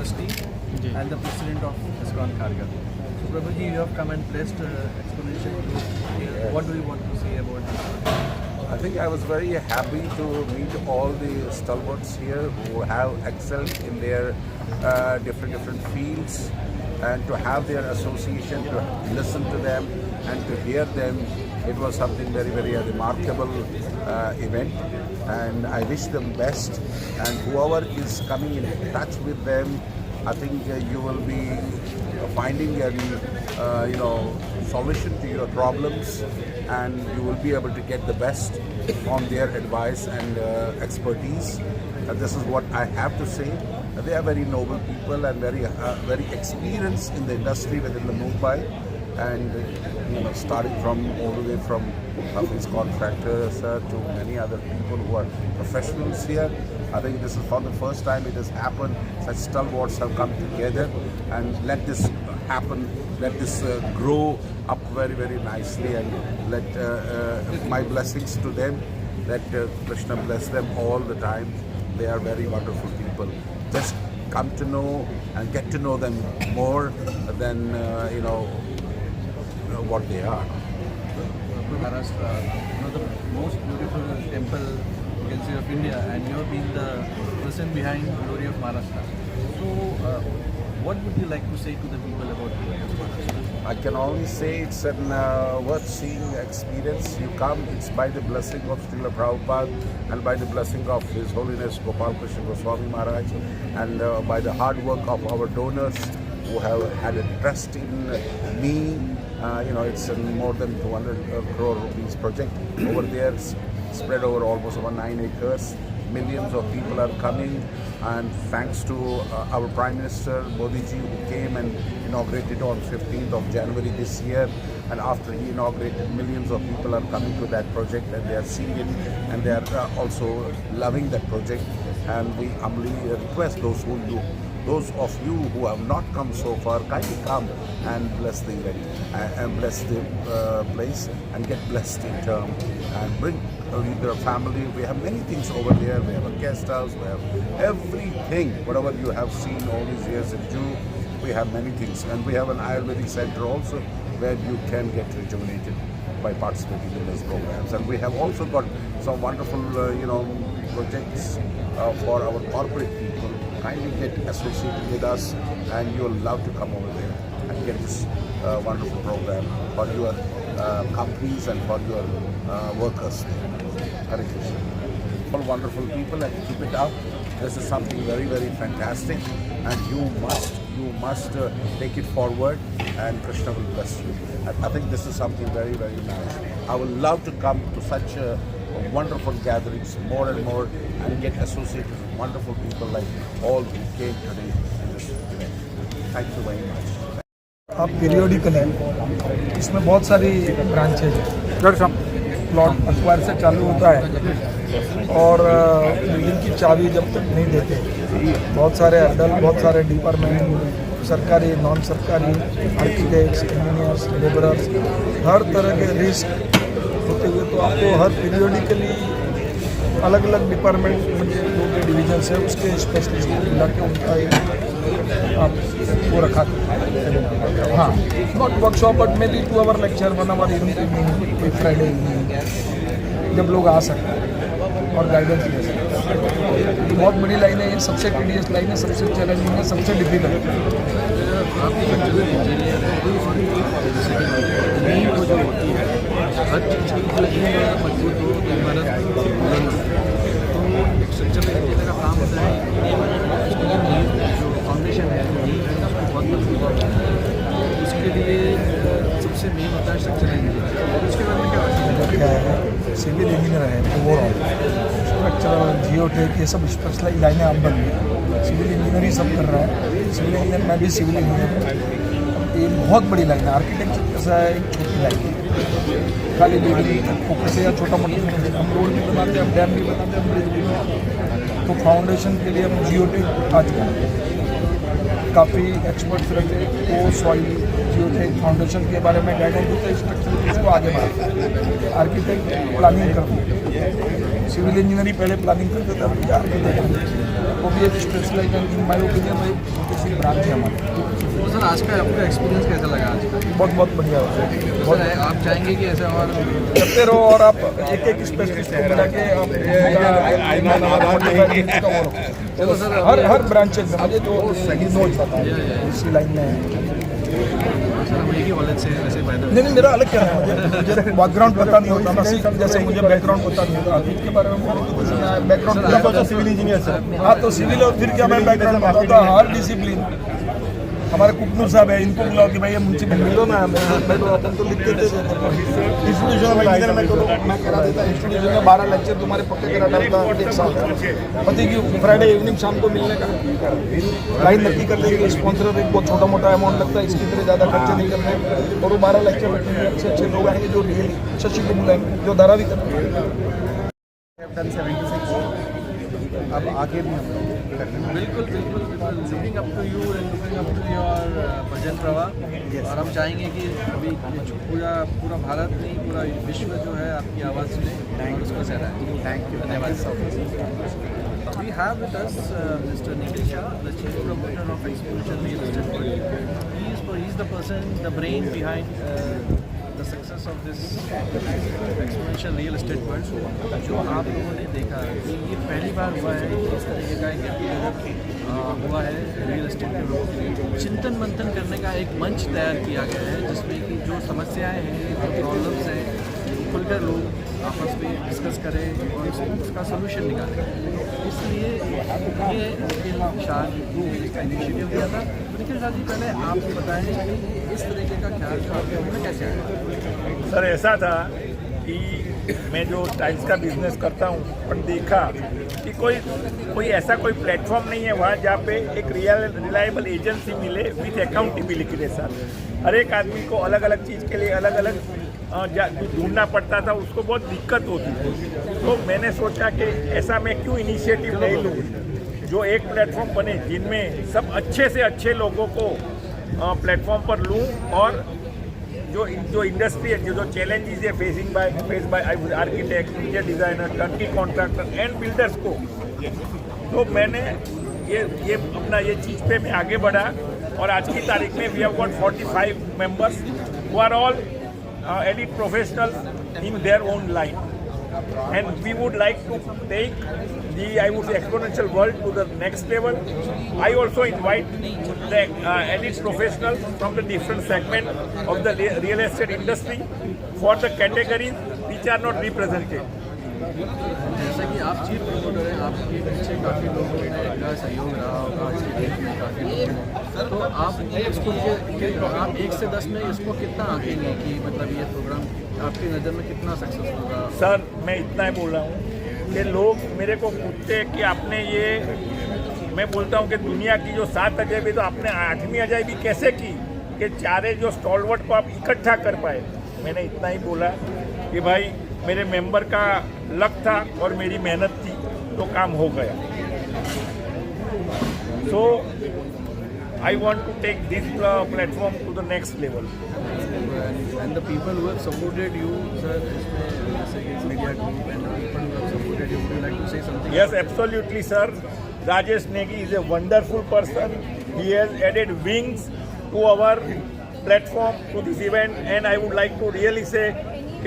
trustee and the president of ISKCON Kharghar. So Prabhuji, you have come and blessed Exponential Group here. What do you want to say about this? I think I was very happy to meet all the stalwarts here who have excelled in their different fields, and to have their association, to listen to them and to hear them. It was something very remarkable event, and I wish them best. And whoever is coming in touch with them, I think you will be finding a solution to your problems, and you will be able to get the best on their advice and expertise. This is what I have to say. They are very noble people and very experienced in the industry within the Mumbai, and starting from all the way from office contractors to many other people who are professionals here. I think this is for the first time it has happened. Such stalwarts have come together, and let this happen, let this grow up very nicely, and let my blessings to them. Let Krishna bless them all the time. They are very wonderful people. Just come to know and get to know them more than what they are. Maharashtra, the most beautiful temple you can say of India, and you have been the person behind Glory of Maharashtra. So, what would you like to say to the people about Glory of Maharashtra? I can only say it's an worth seeing experience. You come, it's by the blessing of Srila Prabhupada and by the blessing of His Holiness Gopal Krishna Goswami Maharaj, and by the hard work of our donors who have had a trust in me. It's a more than 200 crore rupees project over there, spread over almost over 9 acres. Millions of people are coming, and thanks to our Prime Minister Modi ji, who came and inaugurated on 15th of January this year. And after he inaugurated, millions of people are coming to that project, and they are seeing it, and they are also loving that project. And we humbly request those of you who have not come so far, kindly come and bless the event and bless the place, and get blessed in turn, and bring your family. We have many things over there. We have a guest house, we have everything, whatever you have seen all these years in Jew. We have many things, and we have an Ayurvedic center also where you can get rejuvenated by participating in these programs. And we have also got some wonderful projects for our corporate people. Kindly get associated with us, and you'll love to come over there and get this wonderful program for your companies and for your workers there. Hare Krishna. All wonderful people, and keep it up. This is something very fantastic, and you must take it forward, and Krishna will bless you. I think this is something very nice. I would love to come to such wonderful gatherings more and more, and get associated with wonderful people like all who came today in this event. Thank you very much. आप periodical है, इसमें बहुत सारी branches है। Plot अखबार से चालू होता है, और बिल्डिंग की चाबी जब तक नहीं देते, बहुत सारे अडल, बहुत सारे डिपार्टमेंट, सरकारी, नॉन सरकारी, आर्किटेक्ट्स, इंजीनियर्स, लेबरर्स, हर तरह के रिस्क होते हुए, तो आपको हर पीरियोडिकली अलग अलग डिपार्टमेंट में जो भी डिवीजन है उसके स्पेशलिस्ट को बुला के उनका आप वो रखा। हाँ, not workshop but maybe 2 hour lecture, 1 hour evening, कोई फ्राइडे इवनिंग, जब लोग आ सकते हैं और गाइडेंस ले सकते हैं। बहुत बड़ी लाइन है, ये सबसे टीडियस लाइन है, सबसे चैलेंजिंग है, सबसे डिफिकल्ट है। जो होती है हर चीज़ की मजबूत हो, इमारत बुलंद हो, तो एक स्ट्रक्चरल इंजीनियर का काम होता है उसके लिए नींव, जो फाउंडेशन है, नींव है, उसको बहुत मजबूत होता है। उसके लिए सबसे मेन होता है स्ट्रक्चरल इंजीनियर। उसके बारे में क्या है, सिविल इंजीनियर है ओवरऑल, स्ट्रक्चरल, जियोटेक, ये सब स्पेशलाइज लाइनें आप बन गई। सिविल इंजीनियर ही सब कर रहा है। सिविल इंजीनियर, मैं भी सिविल इंजीनियर हूँ। ये बहुत बड़ी लाइन है। आर्किटेक्चर कैसा है, एक छोटी लाइन है, खाली बिल्डिंग फोकस है या छोटा मोटा, हम रोड भी बनाते हैं, हम डैम भी बनाते हैं, हम ब्रिज भी बनाते हैं। तो फाउंडेशन के लिए हम जियोटेक आजकल काफ़ी एक्सपर्ट्स रहते हैं, वो सॉइल जियोटेक फाउंडेशन के बारे में गाइडेंस देते हैं, स्ट्रक्चर उसको आगे बढ़ाते हैं। आर्किटेक्ट प्लानिंग करते हैं, सिविल इंजीनियरिंग पहले प्लानिंग करते थे, आर्किटेक्ट वो भी एक स्पेशलाइज इन माय ओपिनियन एक किसी ब्रांच है हमारी। तो सर आज का आपका एक्सपीरियंस कैसा लगा आज का? बहुत बहुत बढ़िया हो सर। सर आप चाहेंगे कि ऐसे और करते रहो और आप एक एक स्पेशलिस्ट को मिला के आप चलो सर हर ब्रांचेज में मुझे जो सही नोट पता है इसी लाइन में है। सर हम एक ही कॉलेज से हैं वैसे फायदा नहीं मेरा अलग क्या है, मुझे बैकग्राउंड पता नहीं होता ना, जैसे मुझे बैकग्राउंड पता नहीं होता अभी के बारे में बैकग्राउंड सिविल इंजीनियर सर। हाँ तो सिविल और फिर क्या मैं बैकग्राउंड पता होता हर डिसिप्लिन। हमारे कुकनूर साहब है, इनको बुलाओ कि भाई ये मुझे मिलो ना, मैं तो अपन तो लिख देते इंस्टीट्यूशन में मैं करा देता। इंस्टीट्यूशन में 12 लेक्चर तुम्हारे पक्के करा डालता एक साल पति की फ्राइडे इवनिंग शाम को मिलने का लाइन नक्की कर लेंगे। स्पॉन्सर एक बहुत छोटा मोटा अमाउंट लगता है, इसकी तरह ज़्यादा खर्चे नहीं करना है और वो 12 लेक्चर बैठेंगे, अच्छे अच्छे लोग आएंगे जो रियली शशि को बुलाएंगे जो धारा भी करेंगे। अब आगे भी हम लोग करने बिल्कुल बिल्कुल बिल्कुल looking up to you and looking up to your bhajan pravah. और हम चाहेंगे कि अभी पूरा भारत नहीं पूरा विश्व जो है आपकी आवाज़ सुने और उसको सराहे। Thank you. धन्यवाद। We have with us Mr. Nikhil Shah, the chief promoter of Exponential Real Estate World. He is the person, the brain behind the success of this Exponential Real Estate World. जो आप लोगों ने देखा कि ये पहली बार हुआ है कि इस तरीके का एक हुआ है रियल एस्टेट के लोगों के लिए चिंतन मंथन करने का एक मंच तैयार किया गया है, जिसमें कि जो समस्याएं हैं जो प्रॉब्लम्स हैं खुलकर लोग आपस में डिस्कस करें और उसका सोल्यूशन निकालें। इसलिए ये निखिल शाह ने इसका इनिशिएटिव दिया था। तो निखिल शाह जी पहले आप बताएं कि इस तरीके का ख्याल जो आपके मन में कैसे आया? सर ऐसा था कि मैं जो टाइल्स का बिजनेस करता हूँ पर देखा कि कोई ऐसा कोई प्लेटफॉर्म नहीं है वहाँ जहाँ पे एक रिलायबल एजेंसी मिले विथ अकाउंटेबिलिटी के साथ। हर एक आदमी को अलग अलग चीज़ के लिए अलग अलग ढूंढना पड़ता था, उसको बहुत दिक्कत होती थी। तो मैंने सोचा कि ऐसा मैं क्यों इनिशिएटिव नहीं लूँ जो एक प्लेटफॉर्म बने जिनमें सब अच्छे से अच्छे लोगों को प्लेटफॉर्म पर लूँ और जो इंडस्ट्री है जो चैलेंजेस है face by architect, interior designer, Turkey contractor and builders को, तो मैंने ये अपना ये चीज़ पे मैं आगे बढ़ा और आज की तारीख में we have got 45 members who are all elite professionals in their own line, and we would like to take the exponential world to the next level. I also invite the elite professionals from the different segment of the real estate industry for the categories which are not represented. जैसा कि आप chief promoter हैं, आपके पीछे काफ़ी लोगों का सहयोग रहा होगा इसके लिए काफ़ी लोग, तो आप आप 1 से 10 में इसको कितना आंकेंगे कि मतलब ये प्रोग्राम आपकी नज़र में कितना सक्सेस होगा? सर मैं इतना ही बोल रहा हूँ कि लोग मेरे को पूछते हैं कि आपने ये, मैं बोलता हूँ कि दुनिया की जो 7 अजायबी तो आपने 8वीं अजायबी कैसे की कि चारे जो स्टॉलवर्ट को आप इकट्ठा कर पाए। मैंने इतना ही बोला कि भाई मेरे मेंबर का लक था और मेरी मेहनत थी तो काम हो गया। So I want to take this platform to the next level. And the people who have supported you, sir, media group and the people who have supported you, would you like to say something? Yes, absolutely, sir. Rajesh Negi is a wonderful person. He has added wings to our platform, to this event, and I would like to really say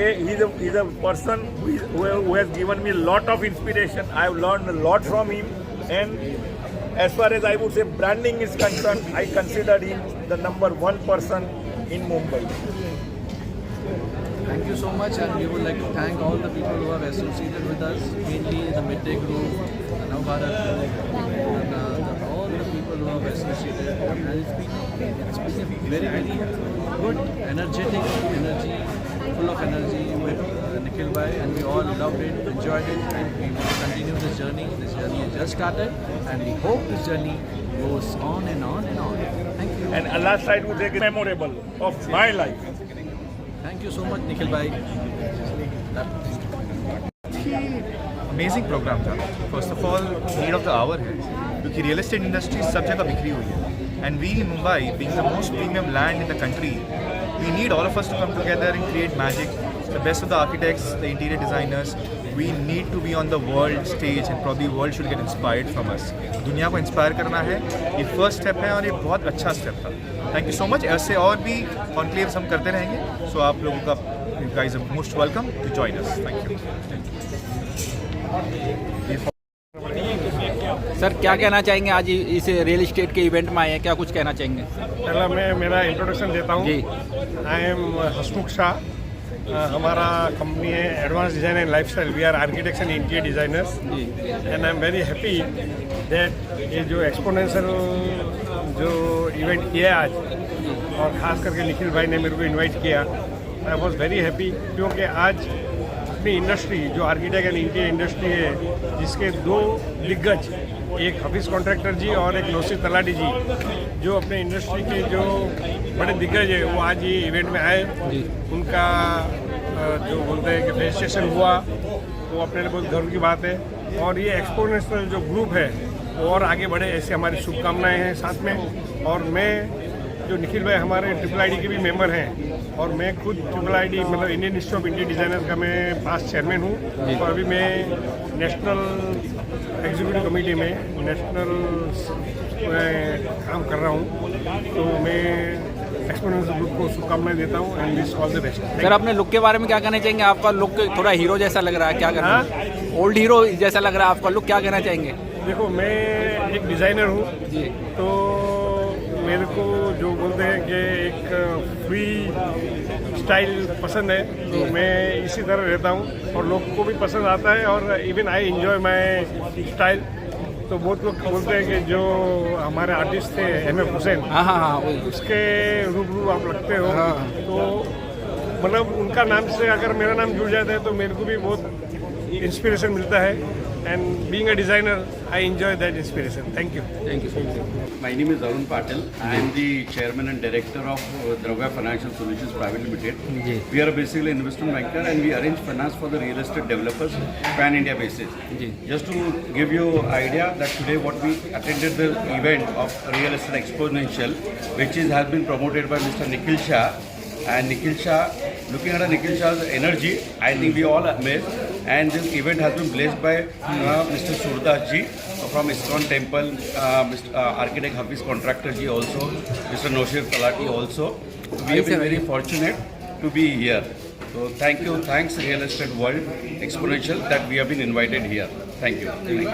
he's a person who has given me a lot of inspiration. I have learned a lot from him, and as far as I would say branding is concerned, I consider him the number 1 person in Mumbai. Thank you so much, and we would like to thank all the people who have associated with us, mainly the Midday Group, the Navbharat Group, and all the people who have associated. And it's been a very, very good, energetic energy, full of energy with Nikhil Bhai, and we all loved it, enjoyed it, and we want to continue this journey. This journey has just started, and we hope this journey goes on and on and on. Thank you. And a last slide would say memorable of my life. Thank you so much, Nikhil Bhai. Amazing program था। First of all need of the hour है क्योंकि real estate industry सब जगह बिखरी हुई है, and we in Mumbai being the most premium land in the country, we need all of us to come together and create magic the best of the architects, the interior designers. We need to be on the world stage and probably world should get inspired from us. दुनिया को inspire करना है, ये first step है और ये बहुत अच्छा स्टेप था. Thank you so much. ऐसे और भी कॉन्क्लेव्स हम करते रहेंगे. सो आप लोगों का, you guys are most welcome to join us. Thank you. Sir क्या कहना चाहेंगे, आज इस रियल एस्टेट के इवेंट में आए हैं, क्या कुछ कहना चाहेंगे? पहला मैं मेरा इंट्रोडक्शन देता हूँ. जी. I am Hasmukh Shah. हमारा कंपनी है advance design and lifestyle. We are architects and interior designers and I am very happy that ये जो एक्सपोनेंशियल जो इवेंट किया है आज, और ख़ास करके निखिल भाई ने मेरे को इनवाइट किया. आई वॉज वेरी हैप्पी क्योंकि आज अपनी इंडस्ट्री जो आर्किटेक्ट एंड इंटीरियर इंडस्ट्री है, जिसके दो दिग्गज, एक हफीज़ कॉन्ट्रैक्टर जी और एक नौसी तलाटी जी, जो अपने इंडस्ट्री के जो बड़े दिग्गज है, वो आज ये इवेंट में आए. उनका जो बोलते हैं कि रजिस्ट्रेशन हुआ, वो अपने लिए बहुत गर्व की बात है. और ये एक्सपोनेंशियल जो ग्रुप है वो और आगे बढ़े, ऐसी हमारी शुभकामनाएं हैं साथ में. और मैं जो निखिल भाई हमारे IIID के भी मेंबर हैं, और मैं खुद IIID मतलब Indian institute of interior designers का मैं पास्ट चेयरमैन हूँ. और अभी मैं नेशनल एग्जीक्यूटिव कमेटी में नेशनल काम कर रहा हूँ. तो मैं एक्सपोनेंशियल ग्रुप को शुभकामनाएं देता हूँ and wish all the best. Sir अपने लुक के बारे में क्या कहना चाहेंगे? आपका लुक थोड़ा हीरो जैसा लग रहा है, क्या कहना है? ओल्ड हीरो जैसा लग रहा है आपका लुक, क्या कहना चाहेंगे? देखो, मैं एक डिज़ाइनर हूँ, तो मेरे को जो बोलते हैं कि एक फ्री स्टाइल पसंद है, तो मैं इसी तरह रहता हूँ और लोग को भी पसंद आता है. और even I enjoy my style. तो बहुत लोग बोलते हैं कि जो हमारे आर्टिस्ट थे MF हुसैन, हाँ, उसके रूबरू आप लगते हो. तो मतलब उनका नाम से अगर मेरा नाम जुड़ जाता है तो मेरे को भी बहुत इंस्पिरेशन मिलता है. And being a designer, I enjoy that inspiration. Thank you. Thank you. My name is Arun Patil. I am the chairman and director of Dravya Financial Solutions Private Limited. We are basically an investment banker and we arrange finance for the real estate developers pan-India basis. Just to give you idea that today what we attended the event of Real Estate Exponential, which has been promoted by Mr. Nikhil Shah. And Nikhil Shah, looking at Nikhil Shah's energy, I think we all amazed. And this event has been blessed by Mr. Surdas ji from ISKCON Temple, Mr. Architect Hafiz Contractor ji also, Mr. Noshir Talati also. We have been very fortunate to be here. So thank you, thanks Real Estate World Exponential that we have been invited here. Thank you.